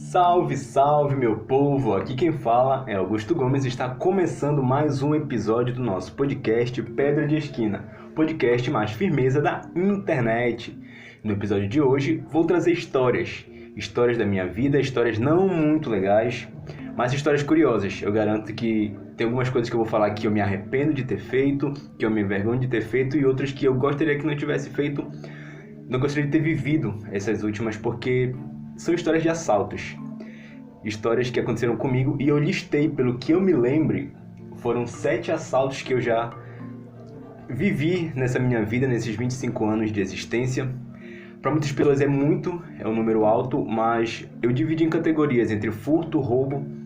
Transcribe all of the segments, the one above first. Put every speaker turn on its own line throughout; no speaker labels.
Salve, salve meu povo! Aqui quem fala é Augusto Gomes e está começando mais um episódio do nosso podcast Pedra de Esquina, podcast mais firmeza da internet. No episódio de hoje vou trazer histórias da minha vida, histórias não muito legais, mas histórias curiosas. Eu garanto que tem algumas coisas que eu vou falar que eu me arrependo de ter feito, que eu me envergonho de ter feito e outras que eu gostaria que não tivesse feito, não gostaria de ter vivido essas últimas porque são histórias de assaltos. Histórias que aconteceram comigo e eu listei, pelo que eu me lembre, foram 7 assaltos que eu já vivi nessa minha vida, nesses 25 anos de existência. Para muitas pessoas é um número alto, mas eu dividi em categorias entre furto, roubo.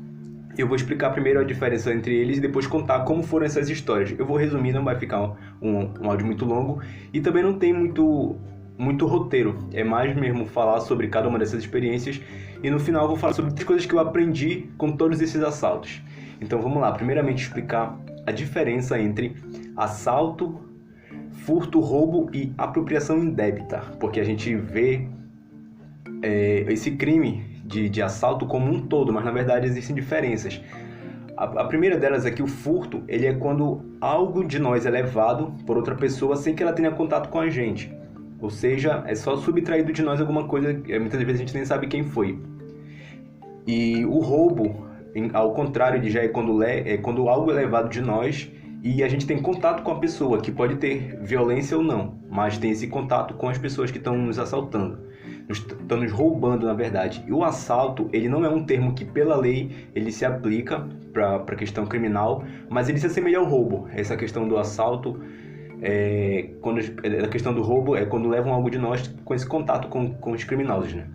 Eu vou explicar primeiro a diferença entre eles e depois contar como foram essas histórias. Eu vou resumir, não vai ficar um áudio muito longo e também não tem muito roteiro, é mais mesmo falar sobre cada uma dessas experiências e no final eu vou falar sobre as coisas que eu aprendi com todos esses assaltos. Então vamos lá, primeiramente explicar a diferença entre assalto, furto, roubo e apropriação indébita, porque a gente vê esse crime de assalto como um todo, mas na verdade existem diferenças. A primeira delas é que o furto, ele é quando algo de nós é levado por outra pessoa sem que ela tenha contato com a gente. Ou seja, é só subtraído de nós alguma coisa, muitas vezes a gente nem sabe quem foi. E o roubo, ao contrário de já é quando algo é levado de nós e a gente tem contato com a pessoa, que pode ter violência ou não, mas tem esse contato com as pessoas que estão nos assaltando, estão nos roubando na verdade. E o assalto, ele não é um termo que pela lei ele se aplica para a questão criminal, mas ele se assemelha ao roubo. Essa questão do assalto, a questão do roubo é quando levam algo de nós com esse contato com os criminosos, né?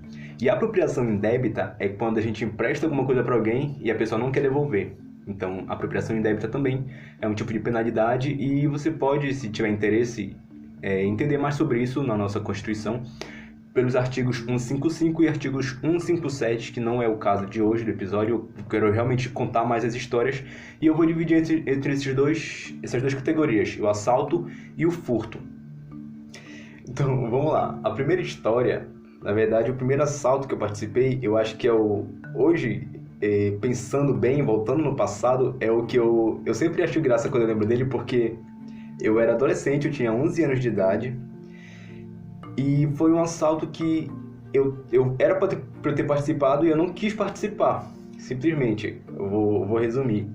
E a apropriação indébita é quando a gente empresta alguma coisa para alguém e a pessoa não quer devolver. Então, a apropriação indébita também é um tipo de penalidade e você pode, se tiver interesse, entender mais sobre isso na nossa Constituição, pelos artigos 155 e artigos 157, que não é o caso de hoje do episódio. Eu quero realmente contar mais as histórias e eu vou dividir entre essas duas categorias, o assalto e o furto. Então, vamos lá. A primeira história, na verdade, o primeiro assalto que eu participei, eu acho que hoje, pensando bem, voltando no passado, é o que eu sempre acho graça quando eu lembro dele, porque eu era adolescente, eu tinha 11 anos de idade, e foi um assalto que eu era para eu ter participado e eu não quis participar. Simplesmente, eu vou resumir.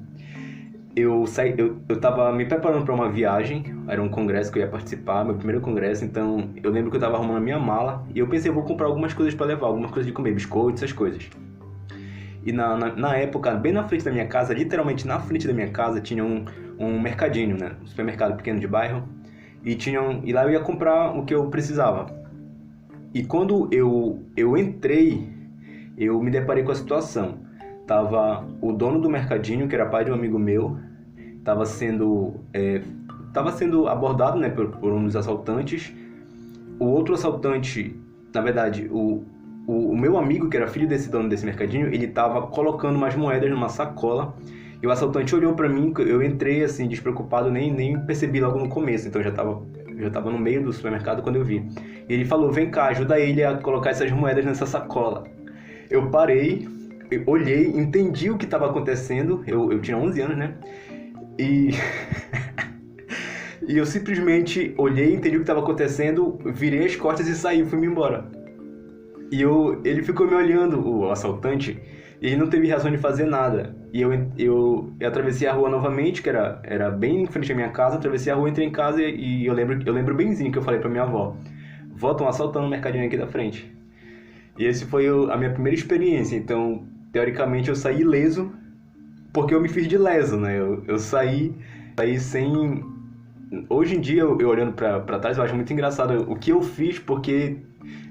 Eu estava me preparando para uma viagem, era um congresso que eu ia participar, meu primeiro congresso, então eu lembro que eu estava arrumando a minha mala e eu pensei, eu vou comprar algumas coisas para levar, algumas coisas de comer, biscoitos, essas coisas. E na época, bem na frente da minha casa, literalmente na frente da minha casa, tinha um mercadinho, né? Um supermercado pequeno de bairro. E lá eu ia comprar o que eu precisava. E quando eu entrei, eu me deparei com a situação. Tava o dono do mercadinho, que era pai de um amigo meu, tava sendo abordado, né, por um dos assaltantes. O outro assaltante, na verdade, o meu amigo, que era filho desse dono desse mercadinho, ele tava colocando umas moedas numa sacola. E o assaltante olhou pra mim, eu entrei assim, despreocupado, nem percebi logo no começo, então eu já tava no meio do supermercado quando eu vi. E ele falou, vem cá, ajuda ele a colocar essas moedas nessa sacola. Eu parei, eu olhei, entendi o que estava acontecendo, eu tinha 11 anos, né? E eu simplesmente olhei, entendi o que estava acontecendo, virei as costas e saí, fui-me embora. E ele ficou me olhando, o assaltante, e ele não teve razão de fazer nada. E eu atravessei a rua novamente, que era bem em frente à minha casa, atravessei a rua, entrei em casa e eu lembro benzinho que eu falei pra minha avó, vó, estão assaltando o mercadinho aqui da frente. E esse foi a minha primeira experiência, então, teoricamente, eu saí ileso, porque eu me fiz de leso, né? Eu saí sem... Hoje em dia, eu olhando pra trás, eu acho muito engraçado o que eu fiz, porque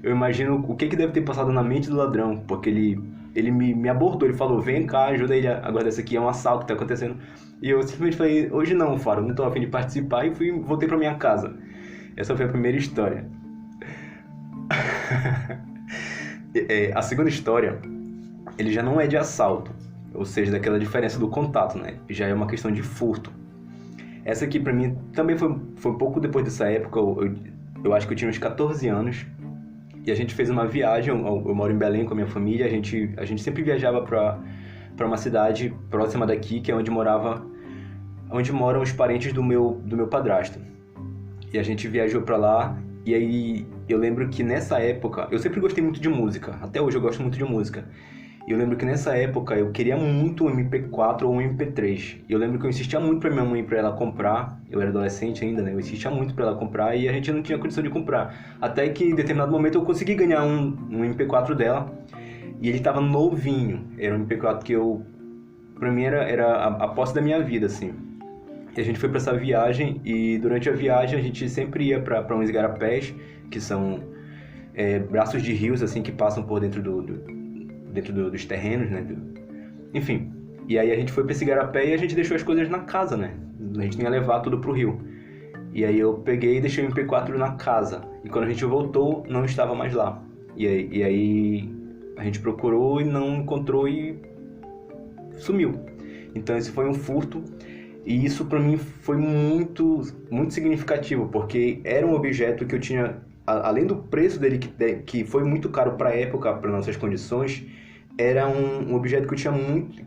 eu imagino o que deve ter passado na mente do ladrão, porque ele me abordou, ele falou, vem cá, ajuda ele a guardar isso aqui, é um assalto que tá acontecendo. E eu simplesmente falei, hoje não, Faro, não tô a fim de participar, e voltei pra minha casa. Essa foi a primeira história. A segunda história, ele já não é de assalto, ou seja, daquela diferença do contato, né? Já é uma questão de furto. Essa aqui pra mim também foi um pouco depois dessa época, eu acho que eu tinha uns 14 anos, e a gente fez uma viagem. Eu moro em Belém com a minha família. A gente sempre viajava para uma cidade próxima daqui, que é onde moram os parentes do meu padrasto. E a gente viajou para lá. E aí eu lembro que nessa época eu sempre gostei muito de música. Até hoje eu gosto muito de música. E eu lembro que nessa época eu queria muito um MP4 ou um MP3. E eu lembro que eu insistia muito pra minha mãe pra ela comprar. Eu era adolescente ainda, né? Eu insistia muito pra ela comprar e a gente não tinha condição de comprar. Até que em determinado momento eu consegui ganhar um MP4 dela. E ele tava novinho. Era um MP4 que pra mim era a posse da minha vida, assim. E a gente foi pra essa viagem e durante a viagem a gente sempre ia pra uns igarapés, que são braços de rios, assim, que passam por dentro dos terrenos, né? Enfim, e aí a gente foi pra esse igarapé e a gente deixou as coisas na casa, né? A gente não ia levar tudo pro rio. E aí eu peguei e deixei o MP4 na casa. E quando a gente voltou, não estava mais lá. E aí a gente procurou e não encontrou e sumiu. Então esse foi um furto. E isso pra mim foi muito, muito significativo, porque era um objeto que eu tinha, além do preço dele, que foi muito caro para a época, para nossas condições, era um objeto que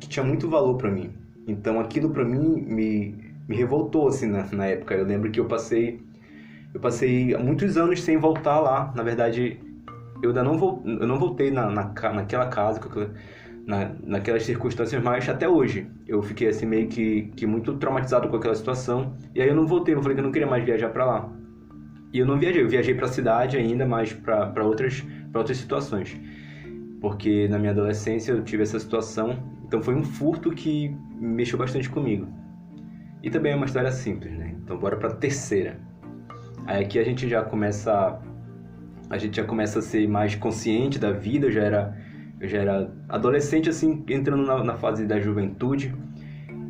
tinha muito valor para mim. Então aquilo para mim me revoltou assim na época. Eu lembro que eu passei muitos anos sem voltar lá. Na verdade, eu não voltei naquela casa, naquelas circunstâncias, mas até hoje eu fiquei assim meio que muito traumatizado com aquela situação. E aí eu não voltei, eu falei que eu não queria mais viajar para lá. E eu não viajei, eu viajei para a cidade ainda, mas para outras situações. Porque na minha adolescência eu tive essa situação, então foi um furto que mexeu bastante comigo. E também é uma história simples, né? Então bora para a terceira. Aí aqui a gente já começa a ser mais consciente da vida. Eu já era adolescente, assim, entrando na fase da juventude.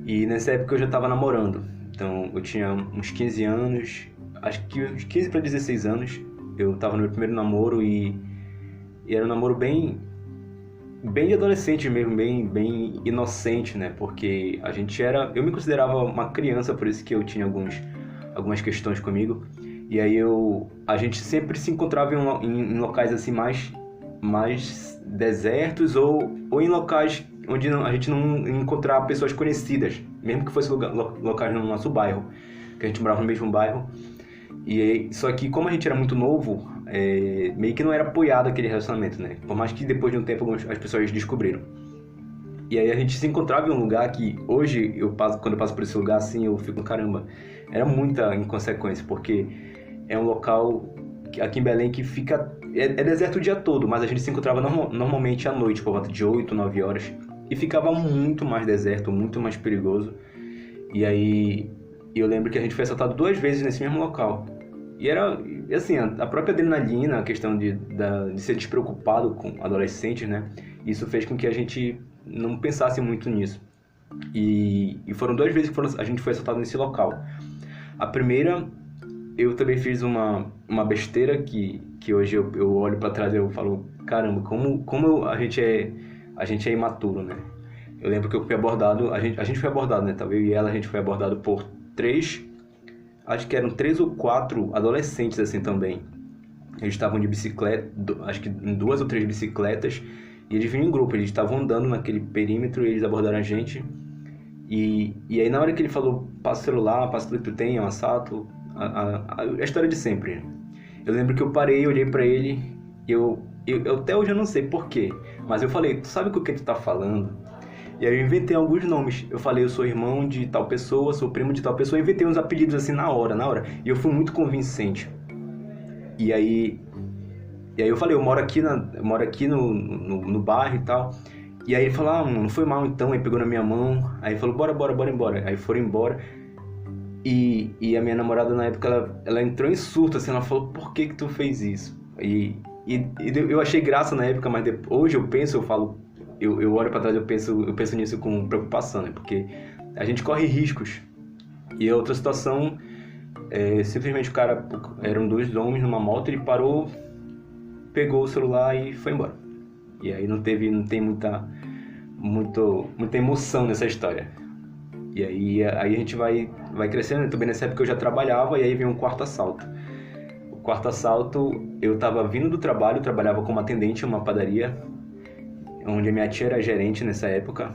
E nessa época eu já estava namorando. Então eu tinha uns 15 anos, acho que uns 15 para 16 anos. Eu estava no meu primeiro namoro e era um namoro bem de adolescente mesmo, bem inocente, né? Porque eu me considerava uma criança, por isso que eu tinha algumas questões comigo. E aí a gente sempre se encontrava em locais assim mais desertos ou em locais onde a gente não encontrava pessoas conhecidas, mesmo que fosse locais no nosso bairro, que a gente morava no mesmo bairro. Só que como a gente era muito novo, meio que não era apoiado aquele relacionamento, né? Por mais que depois de um tempo as pessoas descobriram. E aí a gente se encontrava em um lugar que hoje, quando eu passo por esse lugar assim, eu fico, caramba, era muita inconsequência, porque é um local aqui em Belém que fica... É deserto o dia todo, mas a gente se encontrava normalmente à noite, por volta de 8, 9 horas. E ficava muito mais deserto, muito mais perigoso. E aí eu lembro que a gente foi assaltado 2 vezes nesse mesmo local. E era, assim, a própria adrenalina, a questão de ser despreocupado com adolescentes, né? Isso fez com que a gente não pensasse muito nisso. E foram 2 vezes que a gente foi assaltado nesse local. A primeira, eu também fiz uma besteira que hoje eu olho pra trás e eu falo, caramba, como a gente é imaturo, né? Eu lembro que eu fui abordado, a gente foi abordado, né? Tava eu e ela, a gente foi abordado por 3, acho que eram 3 ou 4 adolescentes assim também. Eles estavam de bicicleta, acho que em 2 ou 3 bicicletas, e eles vinham em grupo, eles estavam andando naquele perímetro e eles abordaram a gente. E aí na hora que ele falou, passa o celular, passa tudo que tu tem, é um assalto, a história de sempre. Eu lembro que eu parei, olhei pra ele, e eu até hoje eu não sei porquê, mas eu falei, tu sabe com o que tu tá falando? E aí eu inventei alguns nomes. Eu falei, eu sou irmão de tal pessoa, sou primo de tal pessoa. Eu inventei uns apelidos assim na hora. E eu fui muito convincente. E aí eu falei, eu moro aqui no bairro e tal. E aí ele falou, não foi mal então. Aí pegou na minha mão. Aí falou, bora embora. Aí foram embora. E a minha namorada na época, ela entrou em surto, assim. Ela falou, por que tu fez isso? E eu achei graça na época, mas hoje eu falo... Eu olho para trás e eu penso nisso com preocupação, né? Porque a gente corre riscos. E a outra situação, simplesmente o cara, eram 2 homens numa moto, ele parou, pegou o celular e foi embora. E aí não tem muita emoção nessa história. E aí a gente vai crescendo. Também nessa época eu já trabalhava e aí veio um quarto assalto. quarto assalto, eu tava vindo do trabalho, trabalhava como atendente em uma padaria, onde a minha tia era gerente nessa época.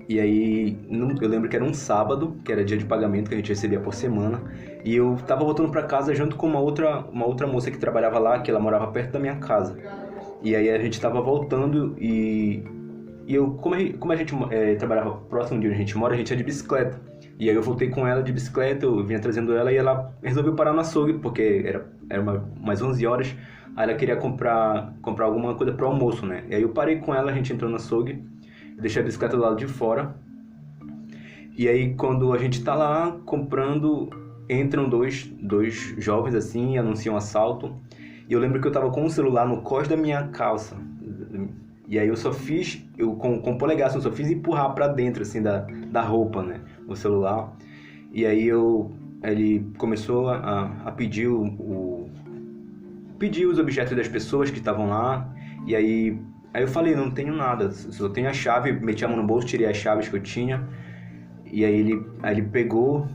E aí, eu lembro que era um sábado, que era dia de pagamento que a gente recebia por semana, e eu tava voltando pra casa junto com uma outra moça que trabalhava lá, que ela morava perto da minha casa. E aí a gente tava voltando e eu, como a gente trabalhava próximo de onde a gente mora, a gente ia de bicicleta. E aí eu voltei com ela de bicicleta, eu vinha trazendo ela e ela resolveu parar no açougue, porque era umas 11 horas, aí ela queria comprar alguma coisa pro almoço, né? E aí eu parei com ela, a gente entrou no açougue, deixei a bicicleta do lado de fora. E aí quando a gente tá lá comprando, entram dois jovens assim e anunciam um assalto. E eu lembro que eu tava com o celular no cós da minha calça. E aí com o polegar, assim, eu só fiz empurrar pra dentro, assim, da roupa, né? O celular. E aí ele começou a pedir pedir os objetos das pessoas que estavam lá. E aí eu falei, não tenho nada, só tenho a chave. Meti a mão no bolso, tirei as chaves que eu tinha. E aí ele pegou,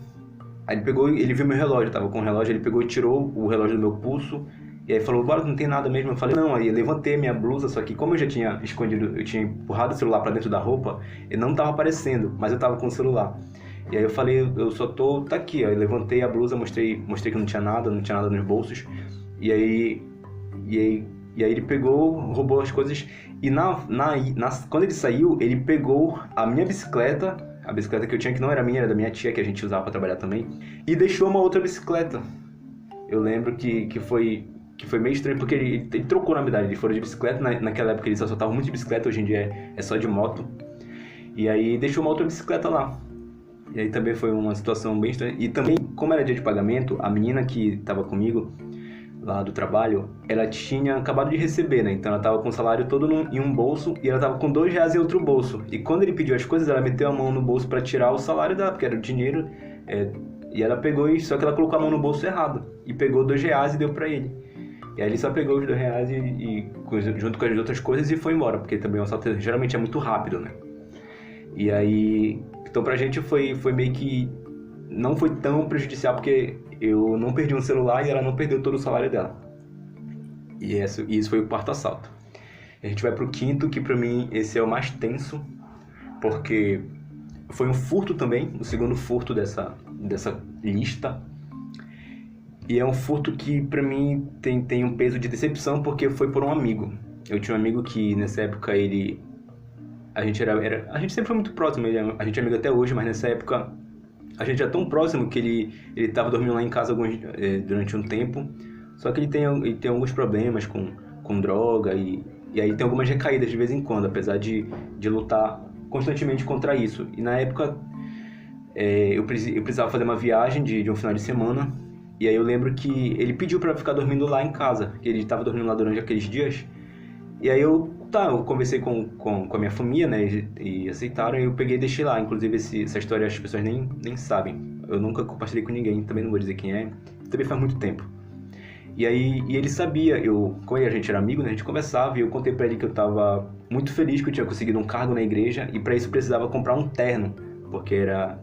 ele viu meu relógio, eu tava com o relógio, ele pegou e tirou o relógio do meu pulso. E aí falou, bora, não tem nada mesmo. Eu falei, não. Aí eu levantei minha blusa, só que como eu já tinha escondido, eu tinha empurrado o celular pra dentro da roupa, ele não tava aparecendo, mas eu tava com o celular. E aí eu falei, eu só tá aqui. Aí eu levantei a blusa, mostrei que não tinha nada nos bolsos. E aí ele pegou, roubou as coisas. E quando ele saiu, ele pegou a minha bicicleta, a bicicleta que eu tinha, que não era minha, era da minha tia, que a gente usava pra trabalhar também, e deixou uma outra bicicleta. Eu lembro que foi meio estranho, porque ele trocou, na verdade. Ele foi de bicicleta, naquela época ele só soltava muito de bicicleta, hoje em dia é só de moto. E aí deixou uma outra bicicleta lá. E aí também foi uma situação bem estranha. E também, como era dia de pagamento, a menina que estava comigo, lá do trabalho, ela tinha acabado de receber, né? Então ela estava com o salário todo em um bolso e ela estava com R$ 2 em outro bolso. E quando ele pediu as coisas, ela meteu a mão no bolso para tirar o salário dela, porque era o dinheiro. E ela pegou, só que ela colocou a mão no bolso errado. E pegou R$ 2 e deu para ele. E aí ele só pegou os R$ 2 junto com as outras coisas e foi embora, porque também o assalto geralmente é muito rápido, né? E aí, então pra gente foi meio que, não foi tão prejudicial, porque eu não perdi um celular e ela não perdeu todo o salário dela. E isso foi o quarto assalto. A gente vai pro quinto, que pra mim esse é o mais tenso, porque foi um furto também, o segundo furto dessa lista. E é um furto que pra mim tem um peso de decepção, porque foi por um amigo. Eu tinha um amigo que nessa época a gente sempre foi muito próximo, a gente é amigo até hoje, mas nessa época a gente é tão próximo que ele tava dormindo lá em casa durante um tempo. Só que ele tem alguns problemas com droga e aí tem algumas recaídas de vez em quando, apesar de lutar constantemente contra isso. E na época eu precisava fazer uma viagem de um final de semana. E aí eu lembro que ele pediu pra ficar dormindo lá em casa, que ele tava dormindo lá durante aqueles dias. E aí eu conversei com a minha família, né, e aceitaram, e eu peguei e deixei lá. Inclusive essa história as pessoas nem sabem. Eu nunca compartilhei com ninguém, também não vou dizer quem é. Também faz muito tempo. E ele sabia, como a gente era amigo, né, a gente conversava, e eu contei pra ele que eu tava muito feliz que eu tinha conseguido um cargo na igreja, e pra isso eu precisava comprar um terno, porque era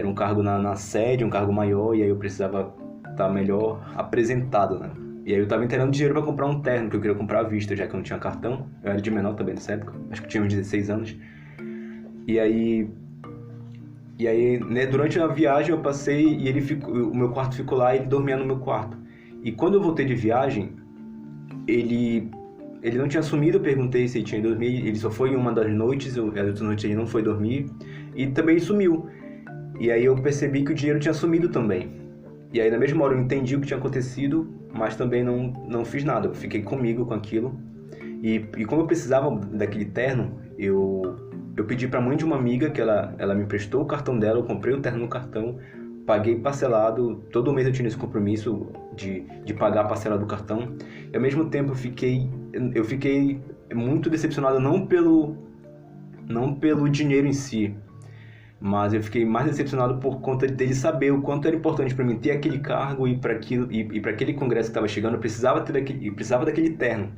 um cargo na sede, um cargo maior, e aí eu precisava estar melhor apresentado, né? E aí eu tava inteirando dinheiro pra comprar um terno, que eu queria comprar à vista, já que eu não tinha cartão. Eu era de menor também nessa época, acho que eu tinha uns 16 anos. E aí, né, durante a viagem eu passei e o meu quarto ficou lá e ele dormia no meu quarto. E quando eu voltei de viagem, ele não tinha sumido, eu perguntei se ele tinha ido dormir, ele só foi em uma das noites, as outras noites ele não foi dormir, e também sumiu. E aí eu percebi que o dinheiro tinha sumido também. E aí na mesma hora eu entendi o que tinha acontecido, mas também não fiz nada, eu fiquei comigo com aquilo. E como eu precisava daquele terno, eu pedi pra mãe de uma amiga, que ela me emprestou o cartão dela, eu comprei o terno no cartão, paguei parcelado, todo mês eu tinha esse compromisso de pagar a parcela do cartão. E ao mesmo tempo eu fiquei muito decepcionado, não pelo dinheiro em si, mas eu fiquei mais decepcionado por conta dele saber o quanto era importante para mim ter aquele cargo e para aquele congresso que estava chegando, eu precisava daquele terno.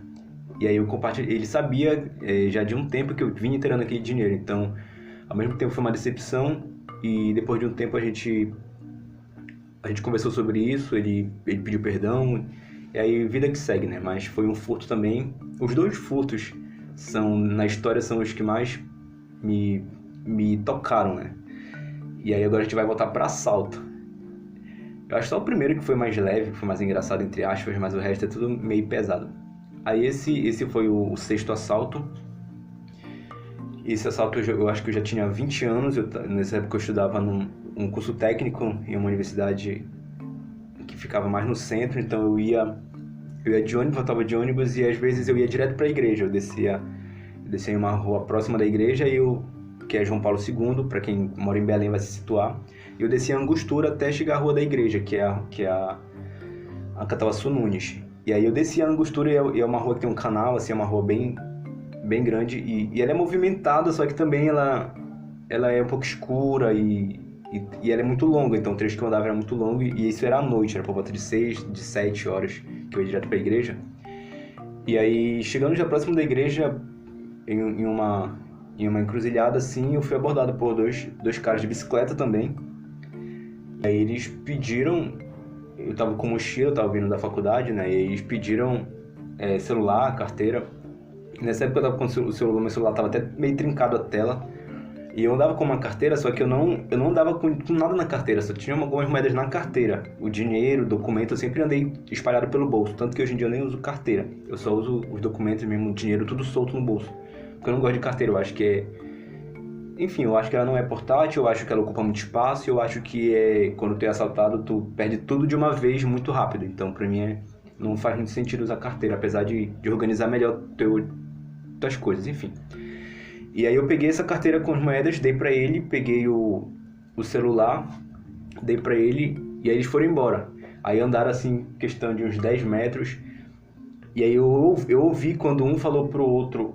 E aí ele sabia já de um tempo que eu vinha inteirando aquele dinheiro. Então, ao mesmo tempo foi uma decepção, e depois de um tempo a gente A gente conversou sobre isso, ele pediu perdão, e aí vida que segue, né? Mas foi um furto também. Os dois furtos na história são os que mais me tocaram, né? E aí agora a gente vai voltar para assalto. Eu acho só o primeiro que foi mais leve, que foi mais engraçado, entre aspas, mas o resto é tudo meio pesado. Aí esse foi o sexto assalto. Esse assalto eu acho que eu já tinha 20 anos, nessa época eu estudava num curso técnico em uma universidade que ficava mais no centro, então eu ia de ônibus, voltava de ônibus e às vezes eu ia direto para a igreja. Eu descia em uma rua próxima da igreja, que é João Paulo II, para quem mora em Belém vai se situar. Eu descia a Angostura até chegar à Rua da Igreja, que é a Catauaçu Nunes. E aí eu descia a Angostura e é uma rua que tem um canal, assim, é uma rua bem grande e ela é movimentada, só que também ela é um pouco escura e ela é muito longa, então o trecho que eu andava era muito longo e isso era à noite, era por volta de 7 horas que eu ia direto para a igreja. E aí, chegando já próximo da igreja, em uma encruzilhada assim, eu fui abordado por dois caras de bicicleta também. Aí eles pediram, eu tava com mochila, eu tava vindo da faculdade, né? E eles pediram celular, carteira. Nessa época eu tava com meu celular tava até meio trincado a tela. E eu andava com uma carteira, só que eu não andava com nada na carteira, só tinha algumas moedas na carteira. O dinheiro, documento, eu sempre andei espalhado pelo bolso. Tanto que hoje em dia eu nem uso carteira. Eu só uso os documentos mesmo, o dinheiro, tudo solto no bolso. Porque eu não gosto de carteira, eu acho que é... Enfim, eu acho que ela não é portátil, eu acho que ela ocupa muito espaço, eu acho que quando tu é assaltado, tu perde tudo de uma vez muito rápido. Então, pra mim, não faz muito sentido usar carteira, apesar de organizar melhor tuas coisas, enfim. E aí eu peguei essa carteira com as moedas, dei pra ele, peguei o celular, dei pra ele, e aí eles foram embora. Aí andaram assim, questão de uns 10 metros, e aí eu ouvi quando um falou pro outro...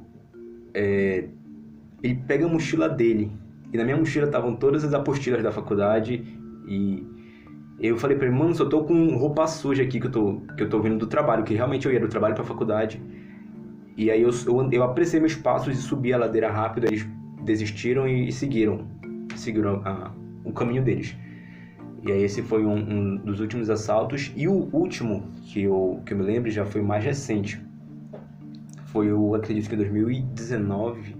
Ele pega a mochila dele, e na minha mochila estavam todas as apostilas da faculdade, e eu falei pra ele, mano, só tô com roupa suja aqui que eu tô vindo do trabalho, que realmente eu ia do trabalho pra faculdade. E aí eu apressei meus passos e subi a ladeira rápido, eles desistiram e seguiram o caminho deles. E aí esse foi um dos últimos assaltos, e o último que eu me lembro já foi mais recente. Foi acredito que em 2019...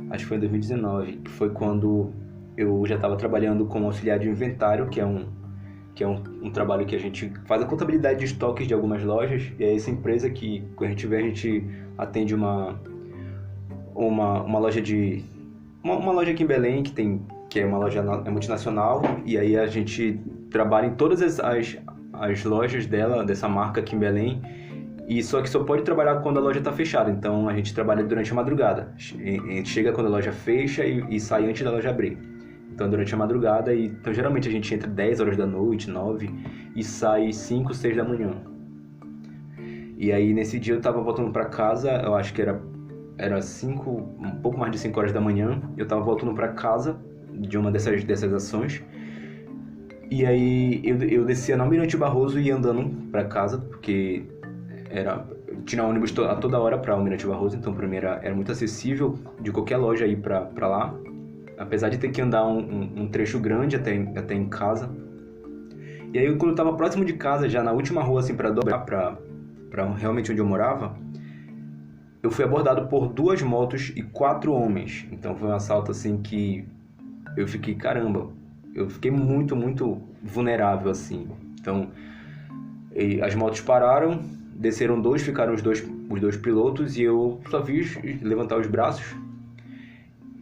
Acho que foi em 2019, que foi quando eu já estava trabalhando como auxiliar de inventário, que é um trabalho que a gente faz a contabilidade de estoques de algumas lojas, e é essa empresa que, quando a gente vê, a gente atende uma loja uma loja aqui em Belém, que é uma loja multinacional, e aí a gente trabalha em todas as lojas dessa marca aqui em Belém, e só que só pode trabalhar quando a loja está fechada, então a gente trabalha durante a madrugada. A gente chega quando a loja fecha e sai antes da loja abrir. Então durante a madrugada, então geralmente a gente entra 10 horas da noite, 9, e sai 5, 6 da manhã. E aí nesse dia eu estava voltando para casa, eu acho que era 5, um pouco mais de 5 horas da manhã, eu estava voltando para casa de uma dessas ações. E aí eu descia na Almirante Barroso e ia andando para casa, porque tinha ônibus a toda hora para Almirante Barroso, então para mim era muito acessível de qualquer loja ir para lá, apesar de ter que andar um trecho grande até em casa. E aí quando eu estava próximo de casa, já na última rua assim para dobrar para realmente onde eu morava, eu fui abordado por 2 motos e 4 homens. Então foi um assalto assim que eu fiquei, caramba, eu fiquei muito, muito vulnerável assim. Então as motos pararam, desceram 2, ficaram os dois pilotos e eu só vi levantar os braços.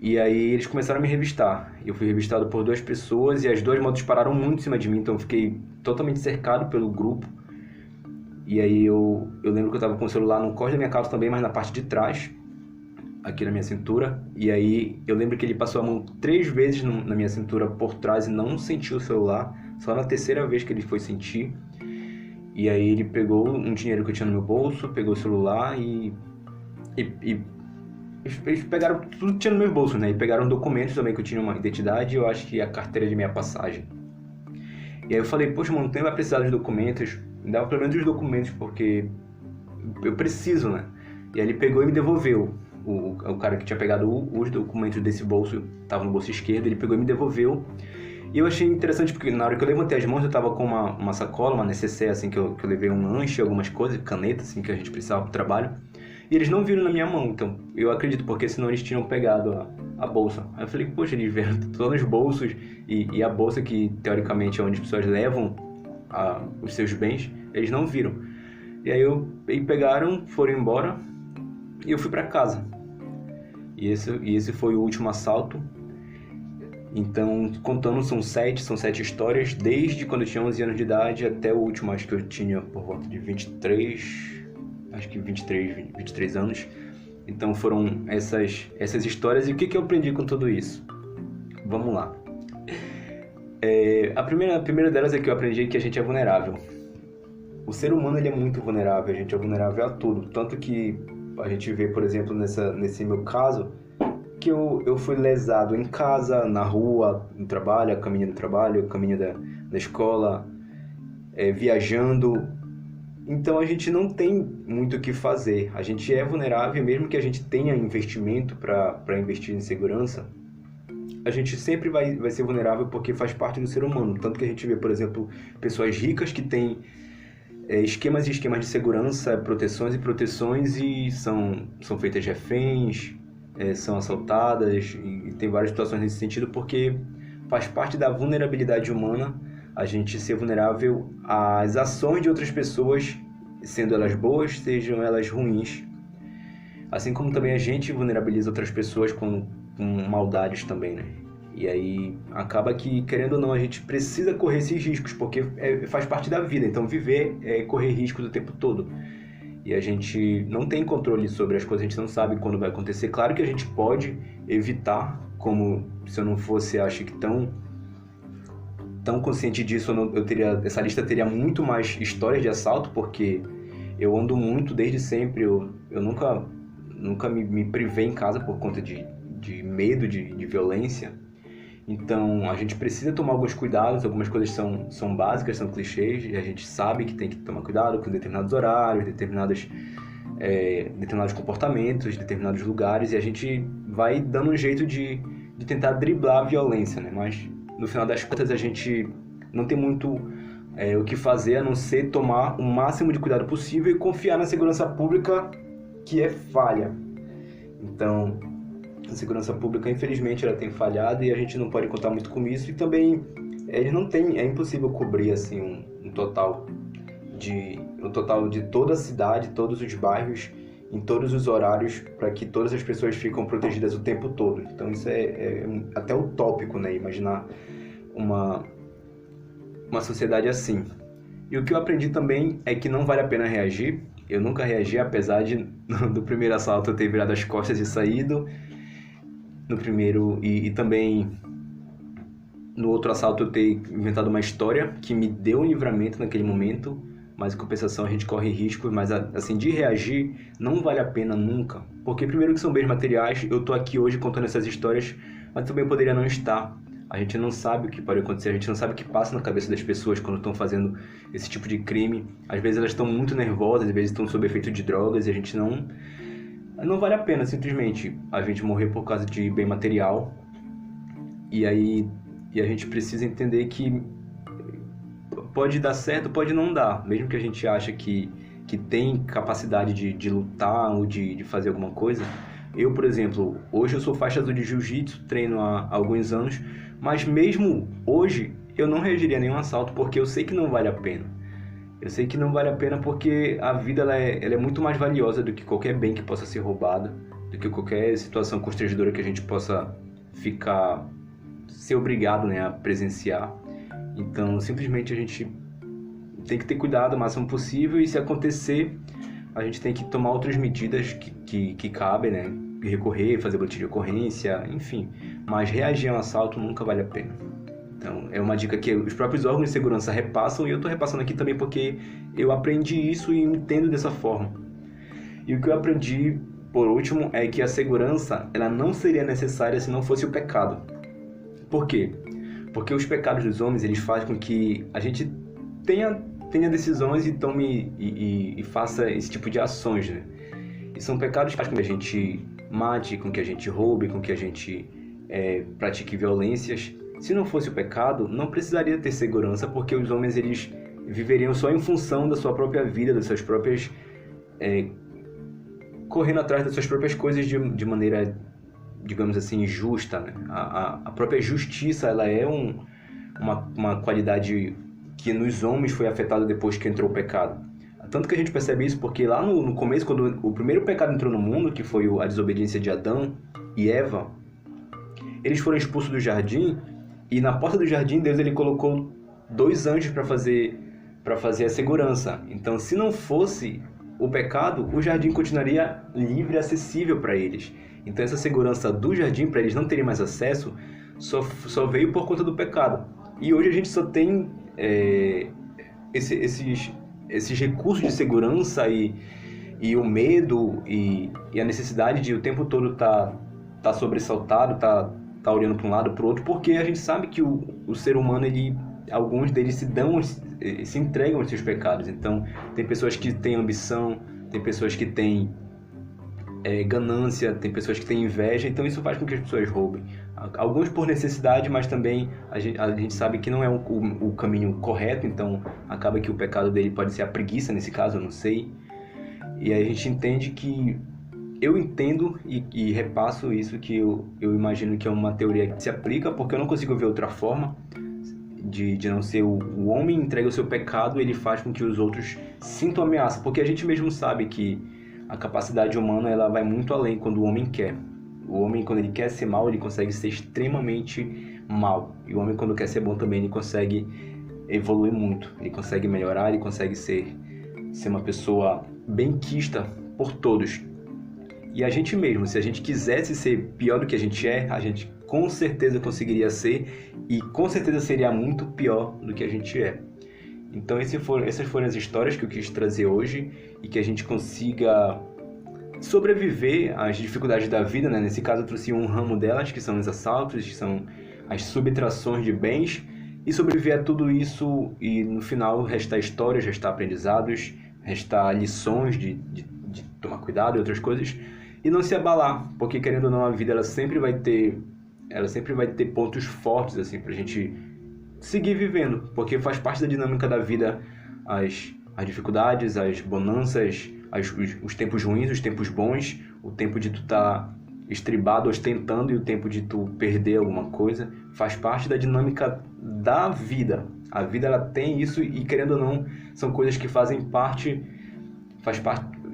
E aí eles começaram a me revistar. Eu fui revistado por 2 pessoas e as 2 motos pararam muito em cima de mim, então eu fiquei totalmente cercado pelo grupo. E aí eu lembro que eu estava com o celular no cós da minha calça também, mas na parte de trás, aqui na minha cintura. E aí eu lembro que ele passou a mão 3 vezes na minha cintura por trás e não sentiu o celular. Só na 3ª vez que ele foi sentir. E aí ele pegou um dinheiro que eu tinha no meu bolso, pegou o celular e eles pegaram tudo que tinha no meu bolso, né? E pegaram documentos também, que eu tinha uma identidade e eu acho que a carteira de minha passagem. E aí eu falei, poxa, mano, não vai precisar dos documentos, me dava pelo menos os documentos, porque eu preciso, né? E aí ele pegou e me devolveu. O cara que tinha pegado os documentos desse bolso, tava no bolso esquerdo, ele pegou e me devolveu. E eu achei interessante porque na hora que eu levantei as mãos eu tava com uma sacola, uma necessaire, assim, que eu levei um lanche, algumas coisas, caneta, assim, que a gente precisava pro trabalho. E eles não viram na minha mão, então eu acredito, porque senão eles tinham pegado a bolsa. Aí eu falei, poxa, eles vieram só nos bolsos e a bolsa que teoricamente é onde as pessoas levam os seus bens, eles não viram. E aí pegaram, foram embora e eu fui pra casa. E esse foi o último assalto. Então, contando, são sete histórias, desde quando eu tinha 11 anos de idade até o último, acho que eu tinha por volta de 23 anos. Então foram essas histórias. E o que eu aprendi com tudo isso? Vamos lá. A primeira delas é que eu aprendi que a gente é vulnerável. O ser humano ele é muito vulnerável, a gente é vulnerável a tudo. Tanto que a gente vê, por exemplo, nesse meu caso, que eu fui lesado em casa, na rua, no trabalho, a caminho do trabalho, a caminho da escola, viajando. Então a gente não tem muito o que fazer. A gente é vulnerável, mesmo que a gente tenha investimento para investir em segurança, a gente sempre vai ser vulnerável porque faz parte do ser humano. Tanto que a gente vê, por exemplo, pessoas ricas que têm esquemas e esquemas de segurança, proteções e são feitas reféns, são assaltadas e tem várias situações nesse sentido porque faz parte da vulnerabilidade humana a gente ser vulnerável às ações de outras pessoas, sendo elas boas, sejam elas ruins. Assim como também a gente vulnerabiliza outras pessoas com maldades também, né? E aí acaba que, querendo ou não, a gente precisa correr esses riscos, porque faz parte da vida. Então viver é correr riscos o tempo todo. E a gente não tem controle sobre as coisas, a gente não sabe quando vai acontecer. Claro que a gente pode evitar, como se eu não fosse, acho que tão consciente disso, essa lista teria muito mais histórias de assalto, porque eu ando muito desde sempre, eu nunca me privei em casa por conta de medo de violência. Então a gente precisa tomar alguns cuidados, algumas coisas são básicas, são clichês, e a gente sabe que tem que tomar cuidado com determinados horários, determinados comportamentos, determinados lugares, e a gente vai dando um jeito de tentar driblar a violência, né? Mas no final das contas a gente não tem muito o que fazer a não ser tomar o máximo de cuidado possível e confiar na segurança pública, que é falha. Então, a segurança pública, infelizmente, ela tem falhado e a gente não pode contar muito com isso. E também, eles não têm, é impossível cobrir assim, um total de toda a cidade, todos os bairros, em todos os horários, para que todas as pessoas ficam protegidas o tempo todo. Então isso é até utópico, né? Imaginar uma sociedade assim. E o que eu aprendi também é que não vale a pena reagir. Eu nunca reagi, apesar do primeiro assalto eu ter virado as costas e saído. No primeiro, e também no outro assalto eu ter inventado uma história que me deu um livramento naquele momento, mas em compensação a gente corre riscos, mas assim, de reagir não vale a pena nunca. Porque primeiro que são bens materiais, eu tô aqui hoje contando essas histórias, mas também poderia não estar. A gente não sabe o que pode acontecer, a gente não sabe o que passa na cabeça das pessoas quando estão fazendo esse tipo de crime. Às vezes elas estão muito nervosas, às vezes estão sob efeito de drogas e a gente não vale a pena simplesmente a gente morrer por causa de bem material. E a gente precisa entender que pode dar certo, pode não dar, mesmo que a gente ache que tem capacidade de lutar ou de fazer alguma coisa. Eu, por exemplo, hoje eu sou faixa azul de jiu-jitsu, treino há alguns anos, mas mesmo hoje eu não reagiria a nenhum assalto porque eu sei que não vale a pena. Eu sei que não vale a pena porque a vida ela é muito mais valiosa do que qualquer bem que possa ser roubado, do que qualquer situação constrangedora que a gente possa ser obrigado, né, a presenciar. Então, simplesmente a gente tem que ter cuidado o máximo possível e se acontecer, a gente tem que tomar outras medidas que cabem, né? Recorrer, fazer boletim de ocorrência, enfim. Mas reagir a um assalto nunca vale a pena. Então, é uma dica que os próprios órgãos de segurança repassam e eu estou repassando aqui também porque eu aprendi isso e entendo dessa forma. E o que eu aprendi, por último, é que a segurança ela não seria necessária se não fosse o pecado. Por quê? Porque os pecados dos homens eles fazem com que a gente tenha decisões e tome e faça esse tipo de ações, né? E são pecados que fazem com que a gente mate, com que a gente roube, com que a gente pratique violências. Se não fosse o pecado, não precisaria ter segurança, porque os homens eles viveriam só em função da sua própria vida, das suas próprias... correndo atrás das suas próprias coisas de maneira, digamos assim, justa, né? A própria justiça, ela é uma qualidade que nos homens foi afetada depois que entrou o pecado. Tanto que a gente percebe isso porque lá no começo, quando o primeiro pecado entrou no mundo, que foi a desobediência de Adão e Eva, eles foram expulsos do jardim, e na porta do jardim Deus ele colocou 2 anjos para fazer a segurança. Então, se não fosse o pecado, o jardim continuaria livre e acessível para eles. Então, essa segurança do jardim, para eles não terem mais acesso, só veio por conta do pecado. E hoje a gente só tem esses recursos de segurança e o medo e a necessidade de o tempo todo tá sobressaltado, tá olhando para um lado, para o outro, porque a gente sabe que o ser humano, alguns deles se entregam aos seus pecados. Então, tem pessoas que têm ambição, tem pessoas que têm ganância, tem pessoas que têm inveja, então isso faz com que as pessoas roubem. Alguns por necessidade, mas também a gente sabe que não é o caminho correto, então acaba que o pecado dele pode ser a preguiça, nesse caso, eu não sei. E aí a gente entende que... Eu entendo e repasso isso, que eu imagino que é uma teoria que se aplica, porque eu não consigo ver outra forma de não ser o homem entrega o seu pecado, ele faz com que os outros sintam ameaça, porque a gente mesmo sabe que a capacidade humana ela vai muito além quando o homem quer. O homem, quando ele quer ser mal, ele consegue ser extremamente mal. E o homem, quando quer ser bom também, ele consegue evoluir muito. Ele consegue melhorar, ele consegue ser uma pessoa benquista por todos. E a gente mesmo, se a gente quisesse ser pior do que a gente é, a gente com certeza conseguiria ser, e com certeza seria muito pior do que a gente é. Então essas foram as histórias que eu quis trazer hoje, e que a gente consiga sobreviver às dificuldades da vida, né? Nesse caso eu trouxe um ramo delas, que são os assaltos, que são as subtrações de bens, e sobreviver a tudo isso, e no final restar histórias, restar aprendizados, restar lições de tomar cuidado e outras coisas, e não se abalar, porque querendo ou não a vida ela sempre vai ter pontos fortes assim pra gente seguir vivendo, porque faz parte da dinâmica da vida as dificuldades, as bonanças, os tempos ruins, os tempos bons, o tempo de tu tá estribado, ostentando, e o tempo de tu perder alguma coisa, faz parte da dinâmica da vida. A vida ela tem isso, e querendo ou não, são coisas que faz parte,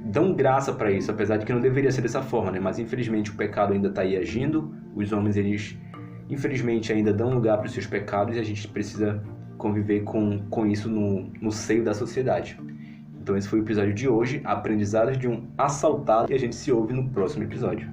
dão graça para isso, apesar de que não deveria ser dessa forma, né? Mas infelizmente o pecado ainda está aí agindo, os homens eles infelizmente ainda dão lugar para os seus pecados, e a gente precisa conviver com isso no seio da sociedade. Então esse foi o episódio de hoje, Aprendizados de um Assaltado, e a gente se ouve no próximo episódio.